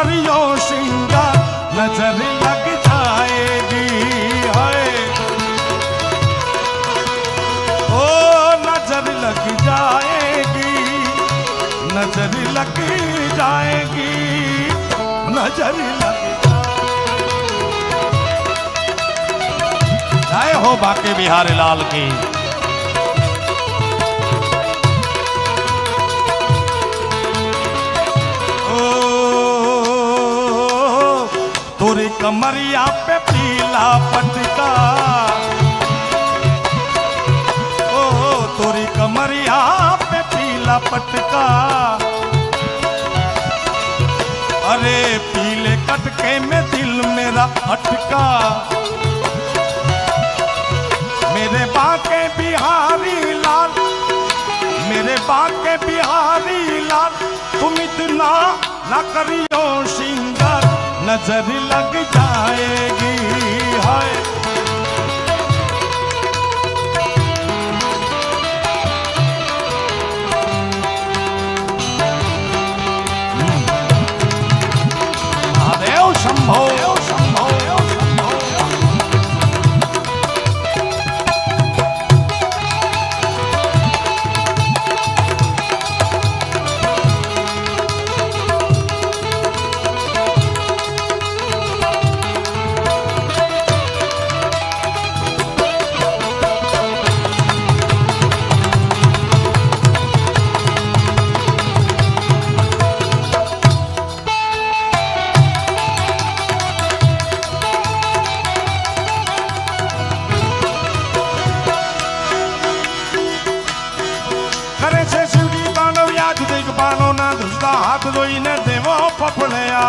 करियो श्रृंगार नजर लग जाएगी। हाय ओ नजर लग जाएगी, नजर लग जाएगी, नजर लग जय हो बाके बिहारी लाल की। तोरी कमरिया पे पीला पटका, ओ तोरी कमरिया पे पीला पटका, अरे पीले कटके में दिल मेरा अटका। मेरे बाके बिहारी लाल, मेरे बाके बिहारी लाल, तुम इतना ना करियो श्रृंगार नजर लग जाएगी। हाय महादेव शंभो शंभो शंभो। हाथ जोईने देवो फफड़या,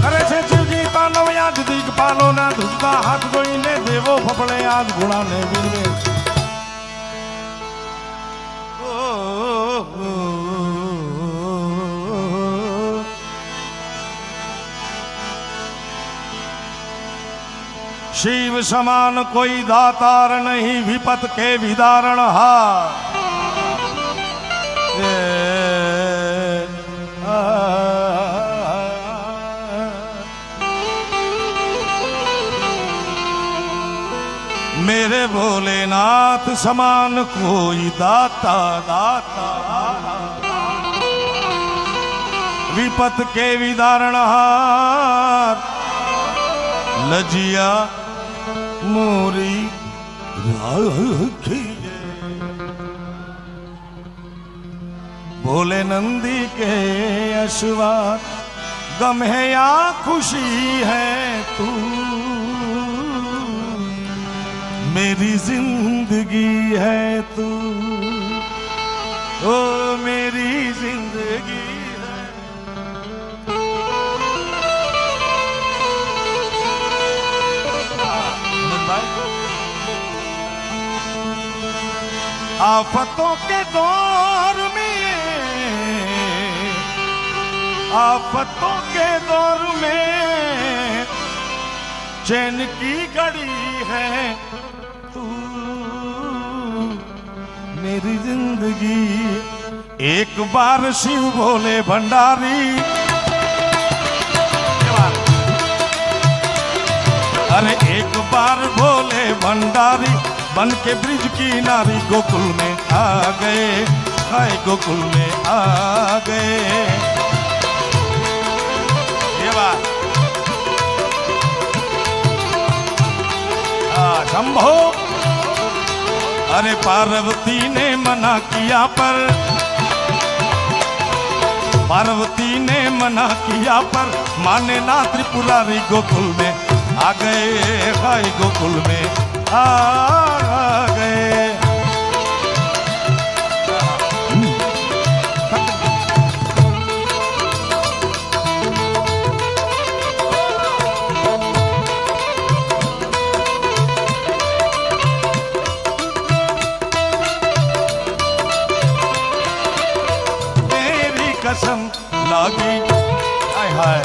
अरे से शिवजी तांडव याद दिख पालो ना धुसका हाथ जोईने देवो फफड़या गुणा ने बिरवे। शिव समान कोई दातार नहीं, विपत के विदारण हार। मेरे भोलेनाथ समान कोई दाता दाता, विपत के विदारण हार। लजिया मोरी राखी भोले नंदी के अश्वार, गम है या खुशी है तू, मेरी जिंदगी है तू, ओ मेरी जिंदगी है। आफतों के दौर में, आफतों के दौर में चैन की घड़ी है तू, मेरी जिंदगी। एक बार शिव भोले भंडारी, अरे एक बार भोले भंडारी बन के ब्रिज की नारी गोकुल में आ गए, हाय गोकुल में आ गए। ये बात शंभो। अरे पार्वती ने मना किया पर, पार्वती ने मना किया पर माने ना त्रिपुरारी गोकुल में आ गए, हाय गोकुल में आ गए। तेरी कसम लागी, हाय हाय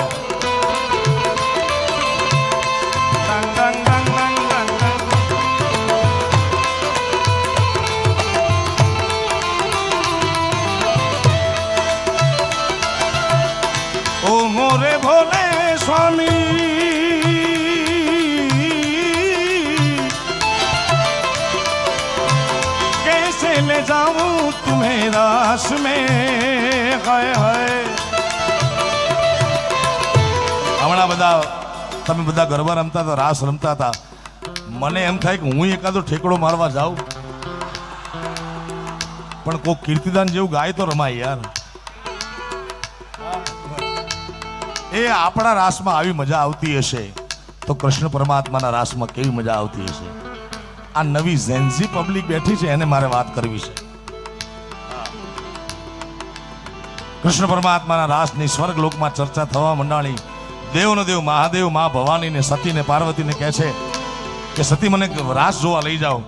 रास में हाय हाय हमણાં બધા તમે બધા ગરબા રમતા હતા રાસ રમતા હતા મને એમ થાય કે હું એકાદો ઠેકડો મારવા જાઉં પણ કોઈ કીર્તિદાન જેવું ગાય તો રમાય યાર એ આપણા રાસમાં આવી મજા આવતી હશે તો કૃષ્ણ પરમાત્માના રાસમાં કેવી મજા આવતી હશે આ નવી ઝેન્ઝી પબ્લિક બેઠી છે એને મારે વાત કરવી છે કૃષ્ણ પરમાત્માના રાસની સ્વર્ગલોકમાં ચર્ચા થવા મંડાણી દેવનો દેવ મહાદેવ મા ભવાની ને સતી ને પાર્વતી ને કહે છે કે સતી મને રાસ જોવા લઈ જાઓ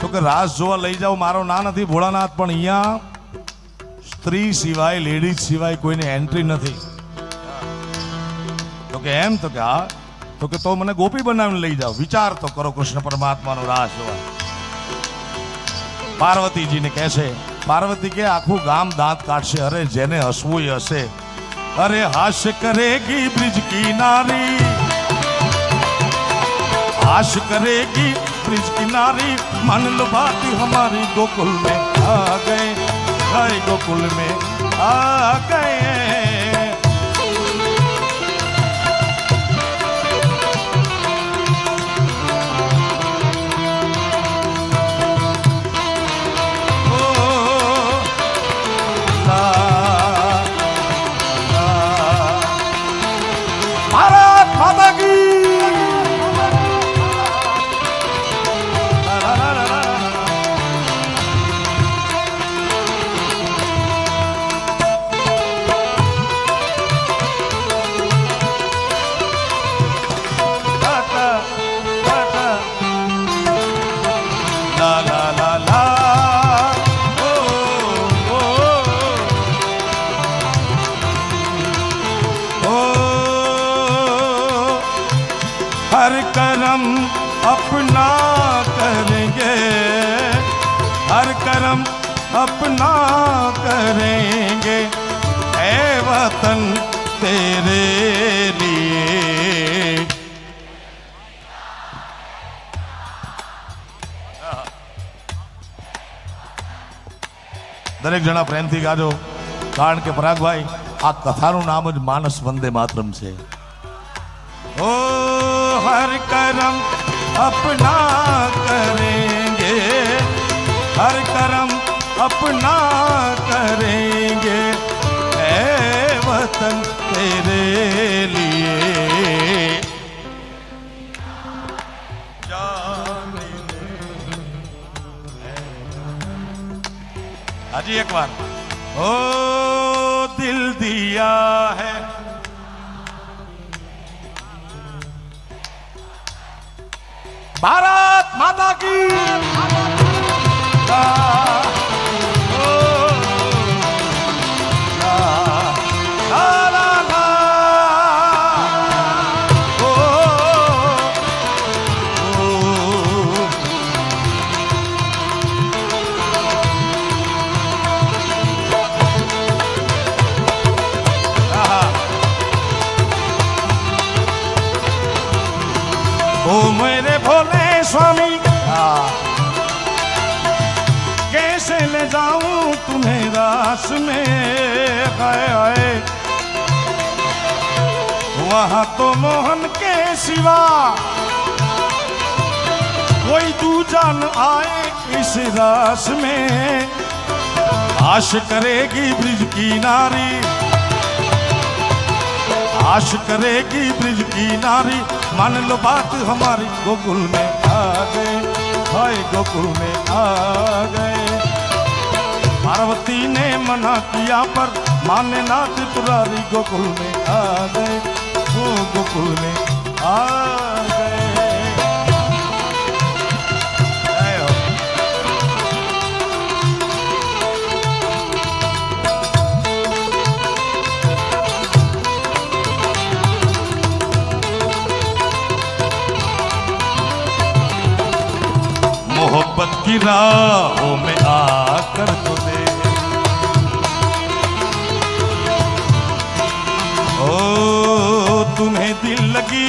તો કે રાસ જોવા લઈ જાઓ મારો ના નથી ભોળાનાથ પણ અહીંયા સ્ત્રી સિવાય લેડીઝ સિવાય કોઈને એન્ટ્રી નથી તો કે એમ તો કે હા તો કે તો મને ગોપી બનાવીને લઈ જાઓ વિચાર તો કરો કૃષ્ણ પરમાત્માનો રાસ જોવા પાર્વતીજીને કહે છે પાર્વતી કે આખું ગામ દાંત કાઢશે અરે જેને હસવું હશે अरे हास्य करेगी ब्रिज की नारी हास्य करेगी ब्रिज की नारी मन लुभाती हमारी गोकुल में आ गए गए गोकुल में आ गए हर कर्म अपना करेंगे हर कर्म अपना करेंगे ऐ वतन तेरे लिए દરેક જણા પ્રેમથી ગાજો કારણ કે પરાગભાઈ આ કથાનું નામ જ માનસ વંદે માતરમ છે ओ हर कर्म अपना करेंगे हर कर्म अपना करेंगे ऐ वतन तेरे लिए हाजी एक बार ओ दिल दिया है भारत माता की ओ मेरे भोले स्वामी कैसे ले जाऊं तुम्हें रास में हाय हाय वहां तो मोहन के सिवा कोई दूजा न आए इस रास में आश करेगी ब्रिज की नारी आश करेगी ब्रिज की नारी मान लो बात हमारी गोकुल में आ गए हाय गोकुल में आ गए पार्वती ने मना किया पर माने ना त्रिपुरारी गोकुल में आ गए वो गोकुल में आ गए मोहब्बत की राहों में आकर तो दे ओ तुम्हें दिल लगी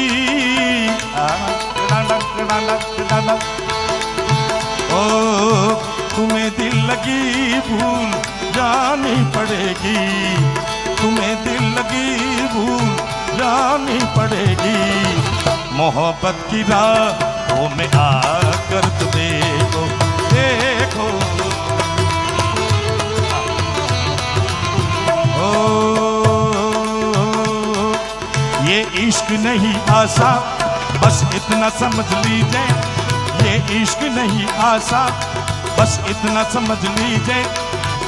ओ तुम्हें दिल लगी भूल जानी पड़ेगी, तुम्हें दिल लगी भूल जानी पड़ेगी। मोहब्बत की राहों में आकर तो देखो देखो। ओ ये इश्क नहीं आसा, बस इतना समझ लीजिए, ये इश्क नहीं आसा, बस इतना समझ लीजिए।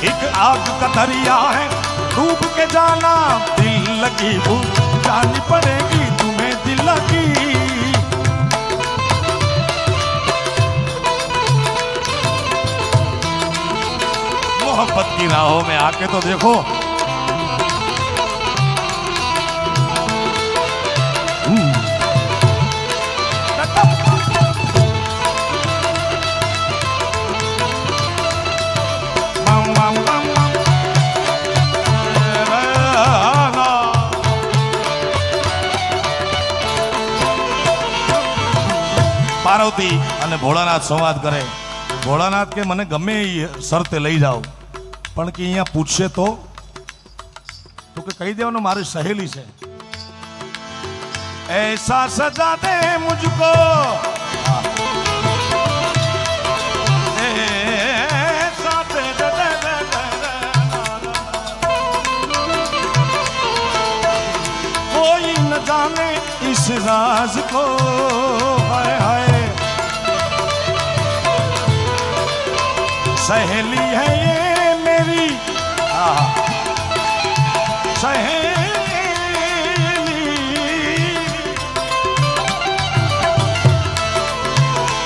एक आग का दरिया है, डूब के जाना, दिल लगी भूल जानी पड़ेगी, तुम्हें दिल लगी। मोहब्बत की राहों में आके तो देखो। पार्वती અને ભોળાનાથ સંવાદ કરે। ભોળાનાથ કે મને ગમે એ શરતે લઈ જાઓ, પણ કે અહીંયા પૂછશે તો કે કહી દેવાનું મારી સહેલી છે। ऐसा सजा दे मुझको, ऐसा दे दे दे दे दे, कोई न जाने इस राज को। हाय हाय सहेली है ये मेरी, सहेली,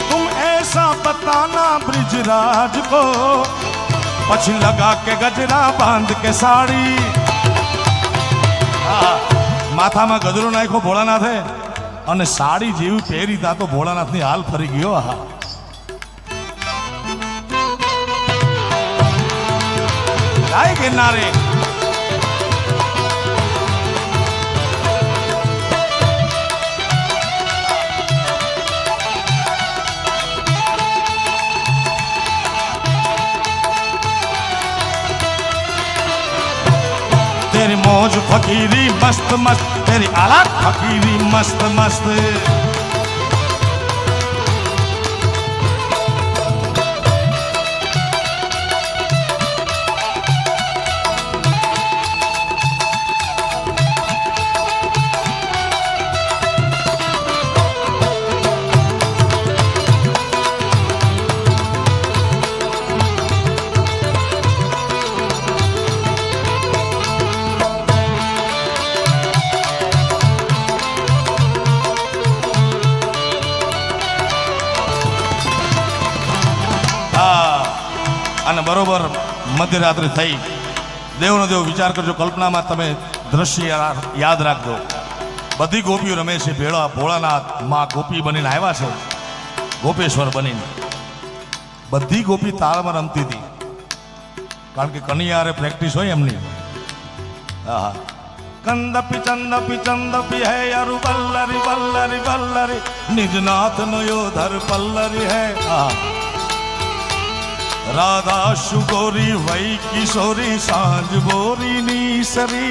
तुम ऐसा बताना ब्रिजराज को, पछ लगा के गजरा बांध के साड़ी। माथा में गजरो नाखो भोळानाथे અને સાડી જેવી પહેરી તા તો ભોળાનાથની હાલ ફરી ગયો। હા જાય કે ના રે। तेरी मौज फकीरी मस्त मस्त, तेरी अलग फकीरी मस्त मस्त। અને બરોબર મધ્યરાત્રિ થઈ, દેવનો દેવ વિચાર કરજો, કલ્પનામાં તમે દ્રશ્ય યાદ રાખજો। બધી ગોપીઓ રમે છે ભેળા, ભોળાનાથ માં ગોપી બનીને આવ્યા છે, ગોપેશ્વર બનીને। બધી ગોપી તાળમાં રમતી હતી, કારણ કે કનૈયારે પ્રેક્ટિસ હોય એમની। હા કંદપી ચંદપી ચંદપી હૈ અરુ બલ્લરી બલ્લરી બલ્લરી, નિજનાથ નો યોધર પલ્લરી હૈ। હા राधा शुगोरी वही किशोरी, सांझ बोरी नीसरी,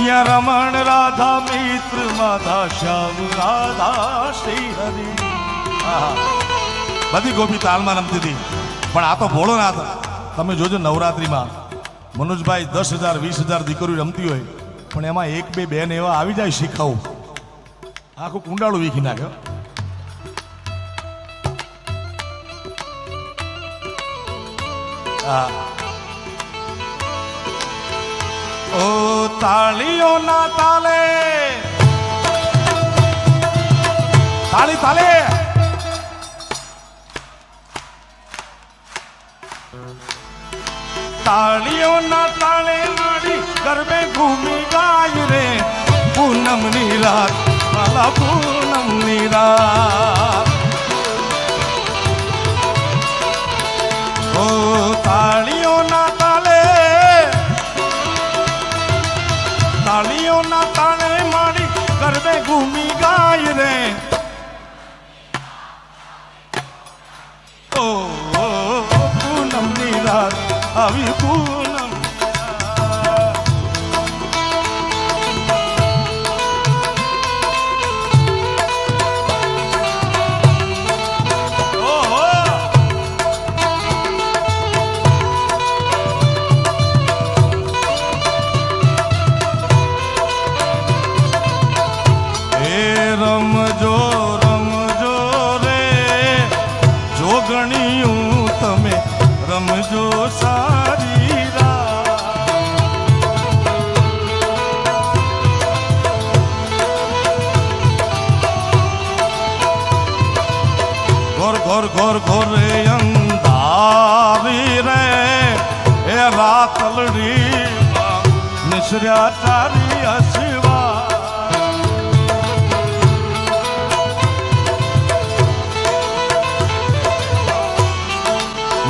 या रमण राधा मित्र माधा श्याम राधा श्री हरि। बधी गोपी तालમાં રમતી હતી, પણ આ તો ભોળોનાથ। તમે જોજો નવરાત્રીમાં મનોજભાઈ 10,000 20,000 દીકરીઓ રમતી હોય, પણ એમાં એક બે બેન એવા આવી જાય શીખાવું, આખું કુંડાળું વીખી નાખ્યો। ओ तालियों ना ताले, ताली ताले, तालियों ना ताले मारी गरबे घूमी गाय रे, पूनम नी रात वाला पूनम नी रात। ओ तालियों ना ताले, तालियों ना ताले मारी गरबे घूमी गाय रे। ओ पूनम नी रात घोर घोरे अंधारी रे ए रातलड़ी निसर्या चारी अशिवा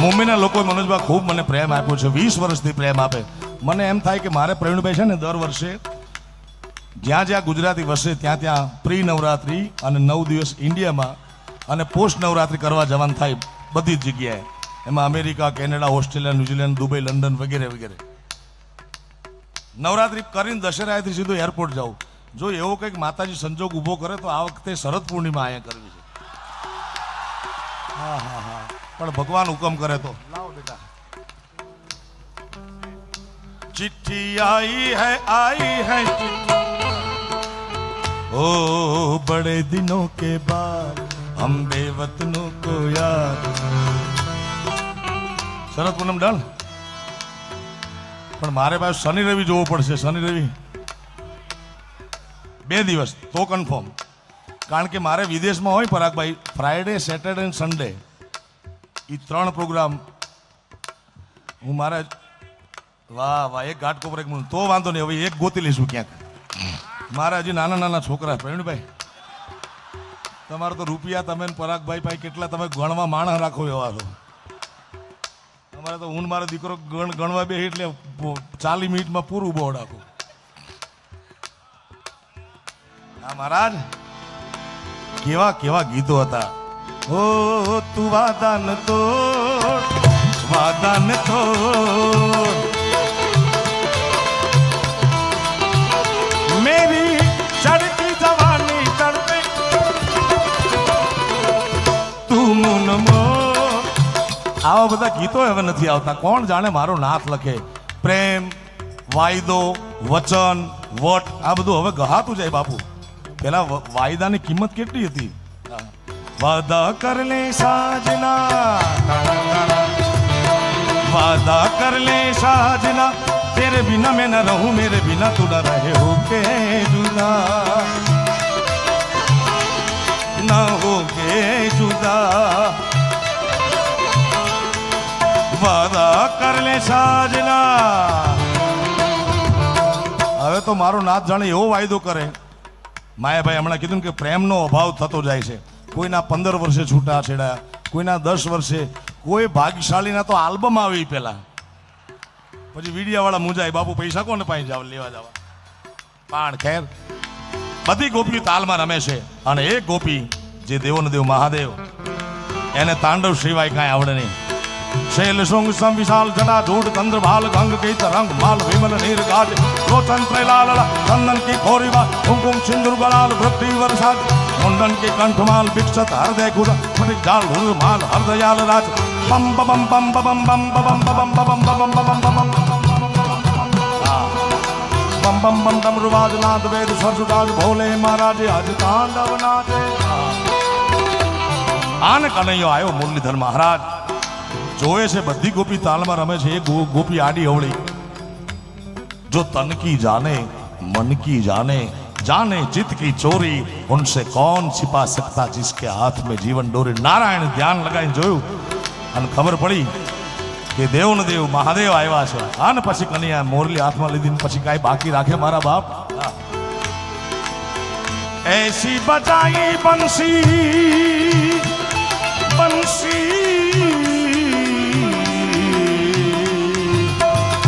मुंबईना लोकोए मनोजभा खूब मने प्रेम आप्यो छे 20 वर्षथी प्रेम आपे मने एम थाय के मारे प्रवीणभाई छे ने दर वर्षे ज्यां ज्यां गुजराती वसे त्यां त्यां प्री नवरात्रि अने 9 दिवस इंडिया में अने पोस्ट नवरात्रि करवा जवान थाय बधी ज जग्याए एमां America Canada Australia New Zealand Dubai London वगैरह वगैरह नवरात्रि करीने दशहराथी सीधो एरपोर्ट जाऊँ जो एवो कंईक माताजी संजोग ऊभो करे तो आ वखते शरद पूर्णिमा अहींया करवी छे हाँ हाँ हाँ पण भगवान हुकम करे तो लाओ बेटा चिट्ठी आई है ओ बड़े दिनों के बाद हम बेवतनों को याद शरद पूनम डन पण मारे पास शनि रवि जोवो पड़शे शनि रवि 2 दिवस तो कन्फर्म कारण के मारे विदेश में होय परागभाई फ्राइडे सैटरडे एंड संडे ई 3 प्रोग्राम हूँ मारे वाह वाह एक घाट कोपर एक तो वांधो नहीं हवे एक गोती लईशुं क्यांक मारे हजी नाना नाना छोकरा प्रवीणभाई तमारे तो रुपया तमे परागभाई पाई केटला तमे गणवा माणस राखो एवा छो अमारे तो हूँ मारो दीकरो गणवा बे एटले 40 मिनिट में पूरुं उभो राखो हाँ महाराज केवा केवा गीतो हता ओ तू वादान तोड़ मेरी चढ़ती जवानी चढ़ते तू मुन मोर आवा बधा गीतो हवे नथी आवता कोण जाने मारो नाथ लखे प्रेम वायदो वचन वट आ बधुं हवे गहातुं जाय बापू पेला वायदानी किंमत केटली हती वादा कर ले साजना वादा कर ले साजना तेरे बिना मैं न रहूं मेरे बिना तू न रहे हो के जुदा न हो के जुदा वादा कर ले साजना हवे तो मारो नाथ जाने एवो वायदो करे माया भाई हमणा कीधुं के प्रेमनो अभाव थतो जाय छे कोईना 15 वर्षे छूटा छेड़ा कोईना 10 वर्षे कोई भाग्यशाली ना तो आल्बम आवी पेला पछी वीडियो वाला मुंजाय बापू पैसा कोने पाई जाव लेवा जावा पण खैर बधी गोपी ताल में रमे छे अने एक गोपी जे देवों देव महादेव एने तांडव सिवाय कांई आवडे नहीं शैल शृंग सम विशाल जटा झूठ चंद्र भाल गंग की तरंग माल विमल नीर गाज लोचन त्रैलाल चंदन की खोरीवा कुमकुम सिंदूर गलाल वृद्धि वर्षा मुंडन के कंठमाल विकसत हृदय गुर जाल माल हरदयाल राज बम बम बम बम बम बम बम बम बम बम बम बम बम डमरुवाज नाद वेद सरसुराज भोले महाराज आज तांडव नाचे आन कन्हैयो आयो मुरलीधर महाराज जोए से बद्धी गोपी ताल में रमे छे गोपी आडी अवળી जो तन की जाने मन की जाने जाने चित की चोरी उनसे कौन छिपा सकता जिसके हाथ में जीवन डोरी नारायण ध्यान लगाई जोयु अन खबर पड़ी कि देव न देव महादेव आया छे आन पछी कन्या मोरली हाथ में लीधी पछी काई बाकी राखे मारा बाप ऐसी बजाई बंसी बंसी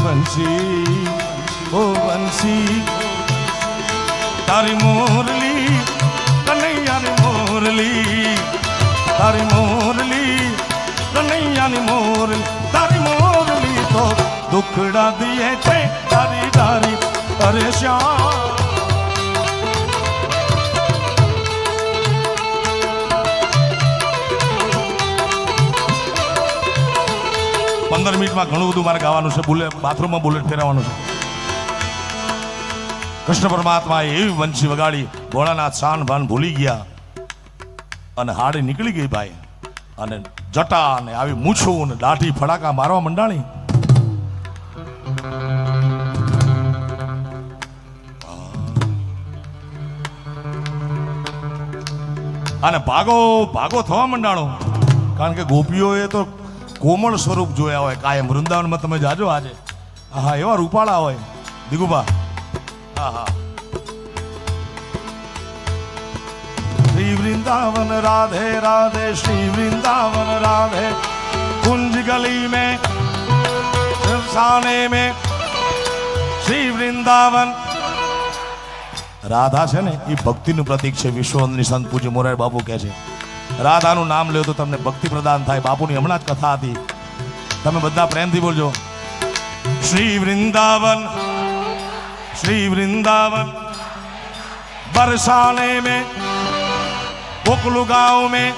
बंसी ओ बंसी तारी मोरली कन्हैया नी मोरली तारी मोरली कन्हैया नी मोरली तारी मोरली तो दुखड़ा दिए थे तारी डारी अरे श्याम 15 मिनिट में घणुं बधुं मारे गावानुं छे बुलेट बाथरूम में बुलेट फेरवानुं छे कृष्ण परमात्मा एवी वंशी वगाड़ी भोळानाथ शान भान भूली गया अने हाड़ी निकली गई भाई अने जटा ने आवी मूछो ने दाढ़ी फड़ाका मारवा मंडाणी अने भागो भागो थवा मंडाणो કારણ કે ગોપીઓએ તો કોમળ સ્વરૂપ જોયા હોય કાયમ. વૃંદાવનમાં તમે જાજો આજે, હા એવા રૂપાળા હોય દિગુબા. હા હા. श्री वृंदावन राधे राधे, श्री वृंदावन राधे, कुंज गली में सिरसाने में श्री वृंदावन. રાધા છે ને એ ભક્તિનું પ્રતીક છે. વિશ્વવંદની સંત પૂજ્ય મોરારી બાપુ કહે છે રાધાનું નામ લ્યો તો તમને ભક્તિ પ્રદાન થાય. બાપુની હમણાં જ કથા હતી, તમે બધા પ્રેમથી બોલજો. શ્રી વૃંદાवन, श्री वृंदावन, बरसाने में, कोकलू गांव में,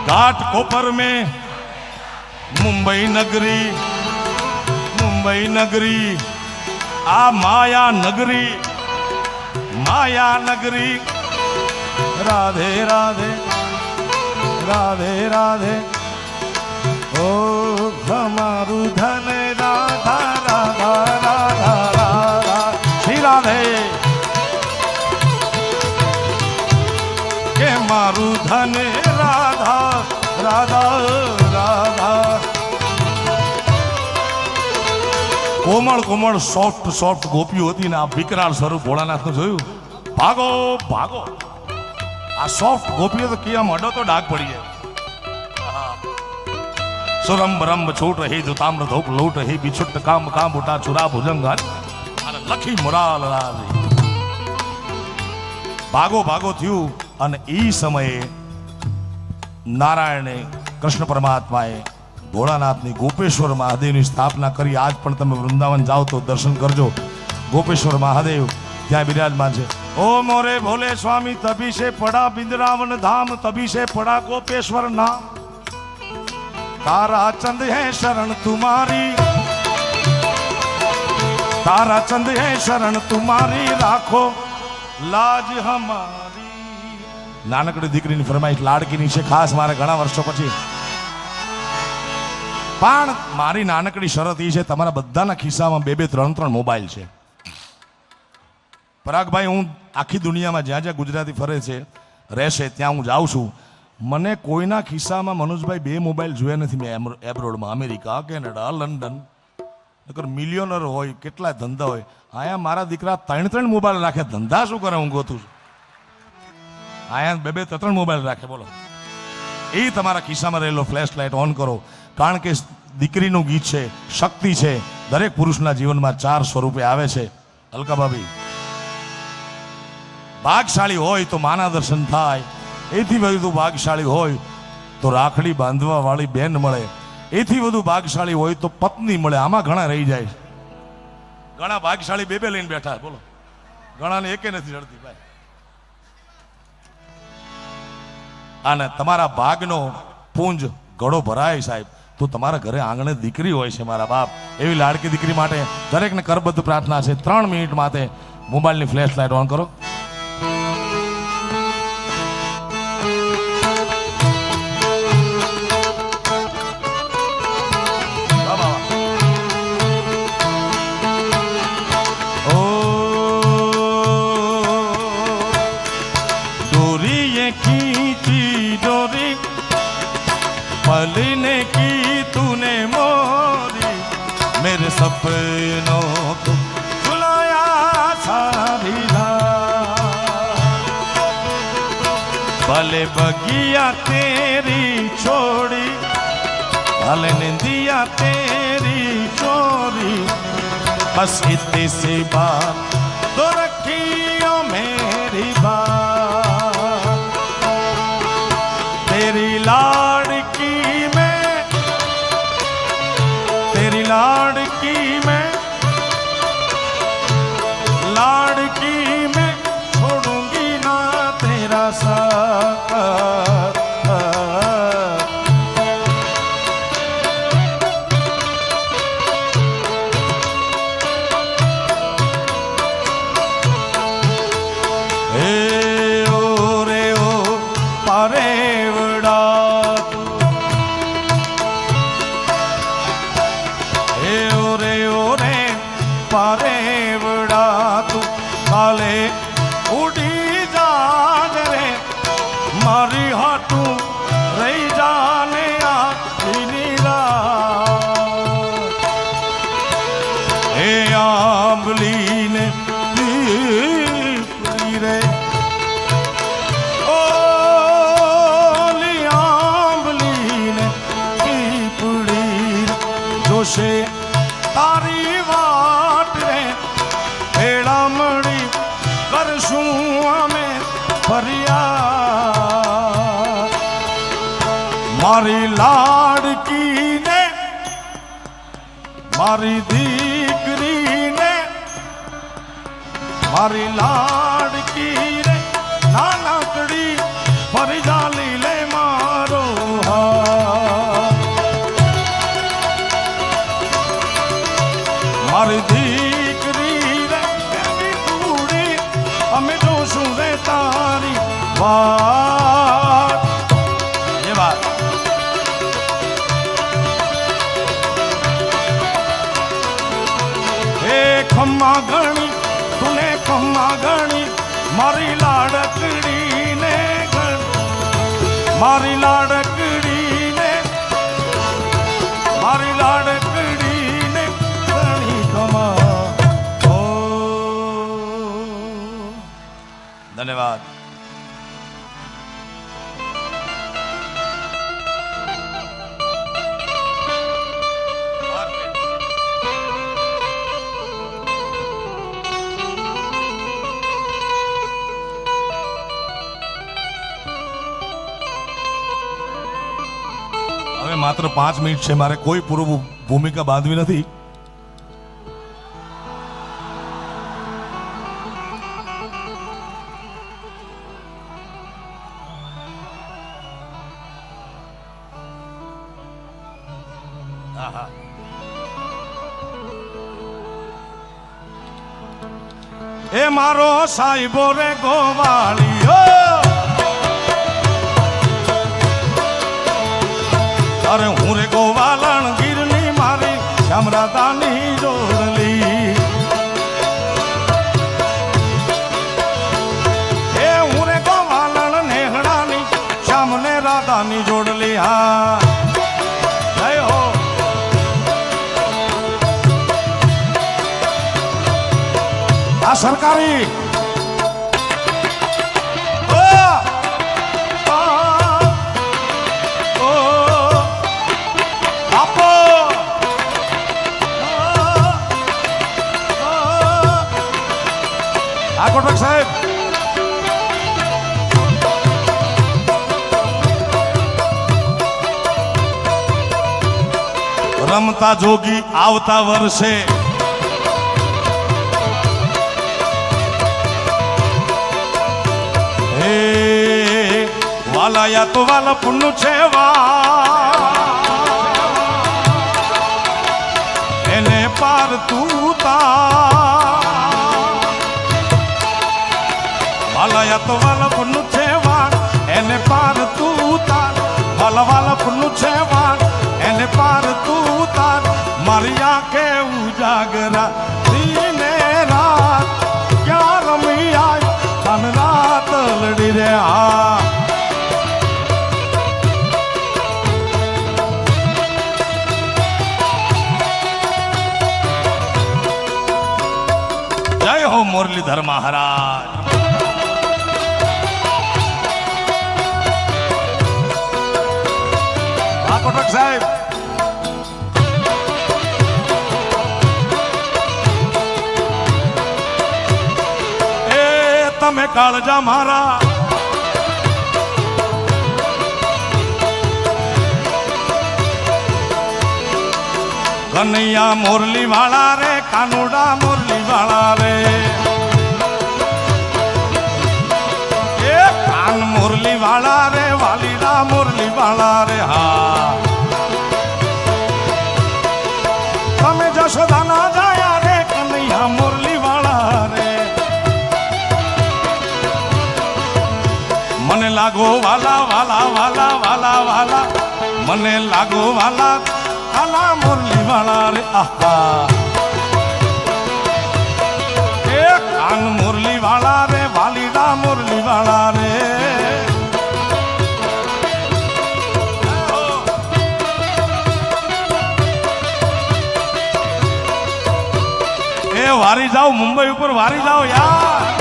घाट कोपर में, मुंबई नगरी, मुंबई नगरी, आ माया नगरी, माया नगरी. राधे राधे, राधे राधे, ओ हमारू धन राधा राधा राधा राधा. श्री राधे के मारू धन राधा राधा राधा. કોમળ કોમળ સોફ્ટ સોફ્ટ ગોપીઓ હતી ને આ વિકરાળ સ્વરૂપ ભોળાનાથનું જોયું. ભાગો ભાગો, આ સોફ્ટ ગોપીઓ તો કિયામાં અડો તો ડાક પડી જાય. સુરંબ રંબ છૂટ રહી જો તામ્ર ધોપ લૂટ રહી બિછુટ કામ કામ ઉઠા છુરા ભુજંગ અને લખી મુરાલ રાજી. ભાગો ભાગો થયું અને એ સમયે નારાયણે કૃષ્ણ પરમાત્માએ ભોળાનાથની ગોપેશ્વર મહાદેવની સ્થાપના કરી. આજ પણ તમે વૃંદાવન જાઓ તો દર્શન કરજો. ગોપેશ્વર મહાદેવ ત્યાં બિરાજમાન છે. ઓ મોરે ભોલે સ્વામી તભી સે પડા બિંદ્રાવન ધામ, તભી સે પડા ગોપેશ્વર નામ. तारा चंद है शरण तुम्हारी, तारा चंद है शरण तुम्हारी, રાખો લાજ હમારી. નાનકડી દીકરીની ફરમાઈશ લાડકીની છે, ખાસ મારે ઘણા વર્ષો પછી. પણ મારી નાનકડી શરત એ છે, તમારા બધાના ખિસ્સામાં 2-3 મોબાઈલ છે. પરાગભાઈ, હું આખી દુનિયામાં જ્યાં જ્યાં ગુજરાતી ફરે છે રહેશે ત્યાં હું જાઉં છું. મને કોઈના ખિસ્સામાં મનોજભાઈ 2 મોબાઈલ જોયા નથી મેં એબ્રોડમાં, અમેરિકા, કેનેડા, લંડન. નકર મિલિયોનર હોય, કેટલા ધંધા હોય. અહીંયા મારા દીકરા 3 મોબાઈલ રાખે. ધંધા શું કરે હું ગોતું છું. અહીંયા 2-3 મોબાઈલ રાખે. બોલો, એ તમારા ખિસ્સામાં રહેલો ફ્લેશ લાઇટ ઓન કરો. કારણ કે દીકરીનું ગીત છે, શક્તિ છે. દરેક પુરુષના જીવનમાં 4 સ્વરૂપે આવે છે. અલકાભાભી, ભાગશાળી હોય તો માના દર્શન થાય. એથી વધુ ભાગશાળી હોય તો રાખડી બાંધવા વાળી બેન મળે. એથી વધુ ભાગશાળી હોય તો પત્ની મળે. આમાં ઘણા રહી જાય. ઘણા ભાગશાળી 2 લઈને બેઠા. બોલો, ઘણાને એકે નથી જડતી ભાઈ. અને તમારા ભાગનો પુંજ ઘડો ભરાય સાહેબ તો તમારા ઘરે આંગણે દીકરી હોય છે. મારા બાપ, એવી લાડકી દીકરી માટે દરેકને કરબદ્ધ પ્રાર્થના છે. 3 મિનિટ માટે મોબાઈલની ફ્લેશ લાઇટ ઓન કરો. पलने की तूने मोरी, मेरे सपनों को सुलाया सारी रात. भले बगिया तेरी छोड़ी, भले निंदिया तेरी चोरी, बस इतनी सी बात तो रखियो मेरी बात. तेरी लाड़की में, तेरी लाड़की में, लाड़की में छोड़ूंगी ना तेरा साथ. મારી લાડકીને મારી દીકરીને મારી લાડકીને નાનકડી ફરી જાલી લે મારો મારી દીકરી રે કુડી અમે જોશું રે તારી વાત ये बात હે ખમ્મા ગણી તુને ખમ્મા ગણી મારી લાડકડીને ગણ મારી લાડકડીને મારી લાડકડીને ગણી ખમા ઓ धन्यवाद। હવે માત્ર 5 મિનિટ છે, મારે કોઈ પૂર્વ ભૂમિકા બાંધવી નથી. એ મારો સાહેબો રે ગોવાળીઓ અરે હું રે ગોવાલણ ગીરની મારી શ્યામરાધાની જોડલી એ હું રે ગોવાલણ નેહડાની શ્યામને રાધાની જોડલી હા જય હો આ સરકારી કોટક સાહેબ રમતા જોગી આવતા વર્ષે હે વાલાયા તો વાલા પુન્નુ છે એને પાર તું વાલાયા તો વાલા પુન્નુ છે એને પાર તું તાર વાલા વાલા પુન્નુ છે એને પાર તું તાર મારી આંખે ઉજાગરા દીને રાત ક્યાં રમી આય તન રાત લડી રે હા જય હો મુરલીધર મહારાજ કોટક સાહેબ એ તમે કાળજા મારા કનૈયા મોરલી વાળા રે કાનુડા મોરલી વાળા રે એ કાન મોરલી વાળા રે વાલીડા મોરલી વાળા રે હા તમે જશોદાના જાયા રે કનૈયા મોરલી વાળા રે મને લાગો વાલા વાલા વાલા વાલા વાલા મને લાગો વાલા કાલા મોરલી વાળા રે આહા એ કાન મોરલી વાળા રે વાલીડા મોરલી વાળા રે એ વારી જાઓ મુંબઈ ઉપર વારી જાઓ યાર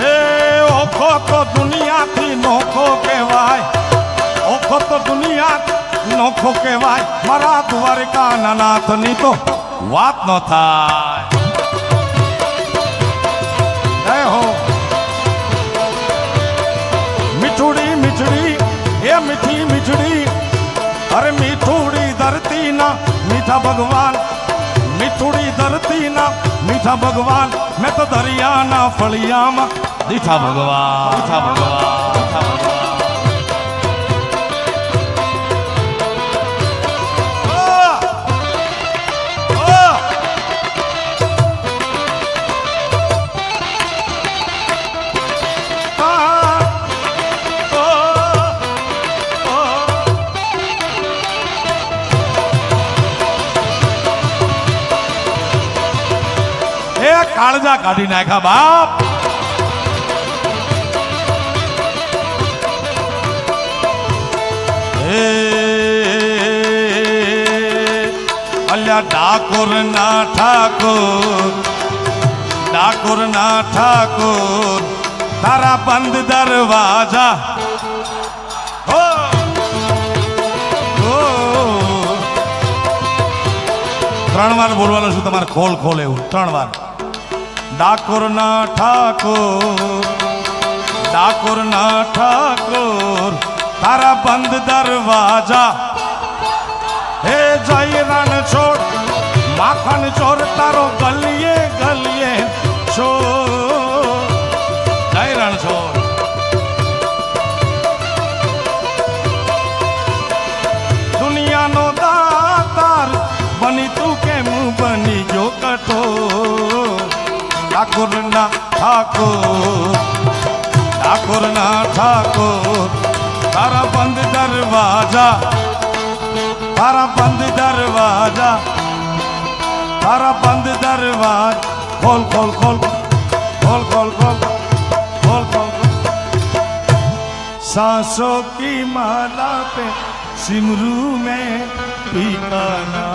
એ ઓખો તો દુનિયાથી નોખો કહેવાય ઓખો તો દુનિયા નોખો કહેવાય મારા દ્વારકા નાનાથની તો વાત ન થાય મીઠડી અરે મીઠુડી ધરતી ના મીઠા ભગવાન મીઠુડી ધરતી ના મીઠા ભગવાન મેં તો દરિયાના ફળિયામાં દીઠા ભગવાન દીઠા ભગવાન દીઠા ભગવાન કાળજા કાઢી નાખ્યા બાપ હે અલ્યા ડાકોર ના ઠાકોર તારા બંધ દરવાજા હો ત્રણ વાર બોલવાનું છું તમારે ખોલ ખોલ એવું 3 વાર ડાકોર ના ઠાકોર તારા બંધ દરવાજા હે જય રણ છોડ માખણ ચોર તારો ગલીએ ગલીએ છોડ જય રણ છોડ દુનિયાનો દાતાર બની તું કેમ બની જો કઠોર ઠાકોર ના ઠાકોર તારા બંધ દરવાજા ખોલ ખોલ ખોલ ખોલ ખોલ ખોલ ખોલ ખોલ सांसों की माला पे सिमरू में पीकाना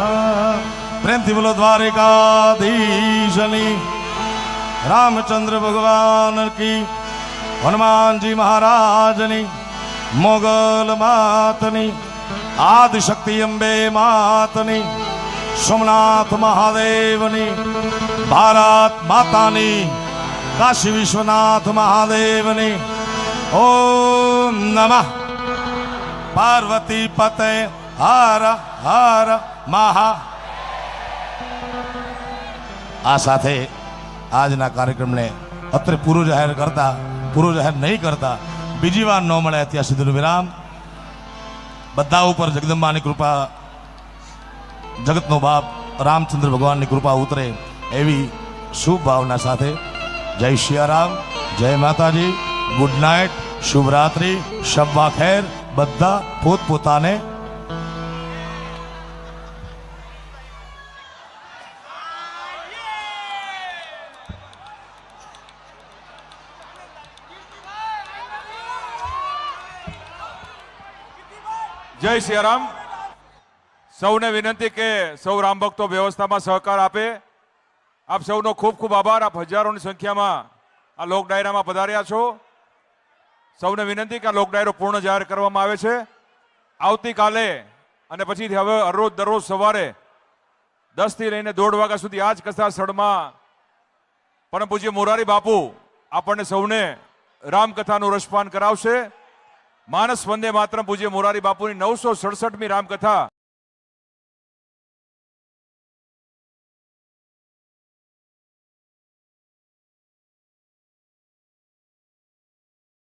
प्रेमથી બોલો દ્વારિકાધીશની रामचंद्र भगवान की हनुमान जी महाराजनी मोगल मातनी आदिशक्ति अंबे मातनी सोमनाथ महादेवनी भारत मातानी काशी विश्वनाथ महादेवनी ओम नमः पार्वती पते हर हर महा आ साथे આજના કાર્યક્રમને અત્રે પૂરું જાહેર નહીં કરતા બીજી વાર ન મળે ત્યાં સુધીનું વિરામ બધા ઉપર જગદંબાની કૃપા જગતનો બાપ રામચંદ્ર ભગવાનની કૃપા ઉતરે એવી શુભ ભાવના સાથે જય સિયારામ જય માતાજી ગુડ નાઇટ શુભ રાત્રિ શબ્બા ખેર બધા પોતપોતાને જય સિયારામ સૌને વિનંતી કે સૌ રામ ભક્તો વ્યવસ્થામાં સહકાર આપે આપ સૌનો ખૂબ ખૂબ આભાર આપ હજારોની સંખ્યામાં આ લોક ડાયરામાં પધાર્યા છો સૌને વિનંતી કે આ લોક ડાયરો પૂર્ણ જાહેર કરવામાં આવે છે આવતીકાલે અને પછીથી હવે દરરોજ સવારે 10 થી લઈને 1:30 વાગ્યા સુધી આ જ કથા સ્થળમાં પરમ પૂજ્ય મોરારી બાપુ આપણને સૌને રામકથાનું રસપાન કરાવશે માનસ વંદે માતરમ પૂજ્ય મોરારી બાપુની 967મી રામકથા